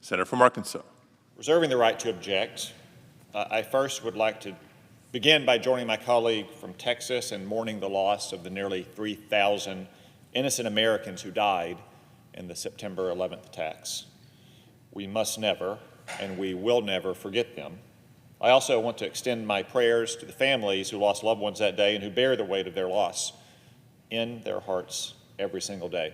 Senator from Arkansas. Reserving the right to object, I first would like to begin by joining my colleague from Texas in mourning the loss of the nearly 3,000 innocent Americans who died in the September 11th attacks. We must never, and we will never, forget them. I also want to extend my prayers to the families who lost loved ones that day and who bear the weight of their loss in their hearts every single day.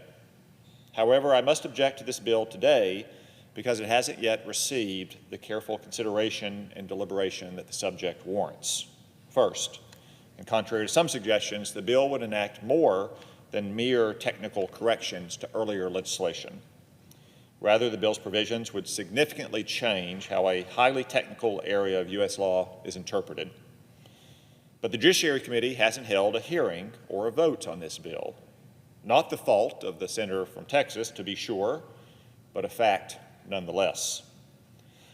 However, I must object to this bill today because it hasn't yet received the careful consideration and deliberation that the subject warrants. First, and contrary to some suggestions, the bill would enact more than mere technical corrections to earlier legislation. Rather, the bill's provisions would significantly change how a highly technical area of U.S. law is interpreted. But the Judiciary Committee hasn't held a hearing or a vote on this bill. Not the fault of the senator from Texas, to be sure, but a fact nonetheless.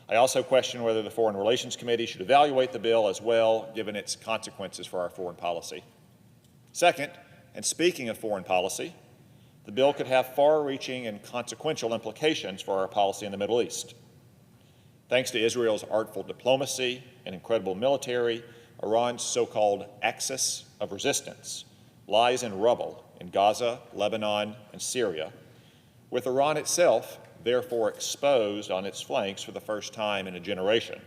I also question whether the Foreign Relations Committee should evaluate the bill as well, given its consequences for our foreign policy. Second, and speaking of foreign policy, the bill could have far-reaching and consequential implications for our policy in the Middle East. Thanks to Israel's artful diplomacy and incredible military, Iran's so-called axis of resistance lies in rubble in Gaza, Lebanon, and Syria, with Iran itself therefore exposed on its flanks for the first time in a generation.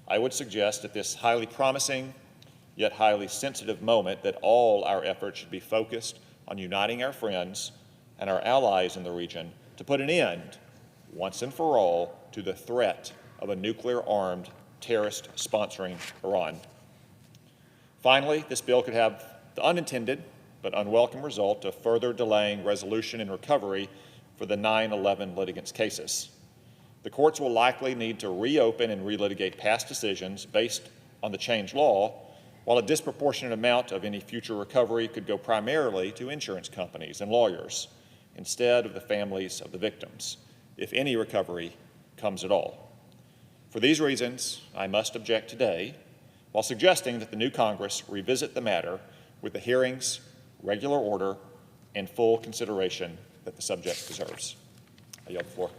I would suggest at this highly promising yet highly sensitive moment that all our efforts should be focused on uniting our friends and our allies in the region to put an end, once and for all, to the threat of a nuclear-armed terrorist sponsoring Iran. Finally, this bill could have the unintended but unwelcome result of further delaying resolution and recovery for the 9/11 litigants' cases. The courts will likely need to reopen and relitigate past decisions based on the changed law, while a disproportionate amount of any future recovery could go primarily to insurance companies and lawyers, instead of the families of the victims, if any recovery comes at all. For these reasons, I must object today, while suggesting that the new Congress revisit the matter with the hearings, regular order, and full consideration that the subject deserves. I yield the floor.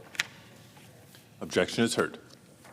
Objection is heard.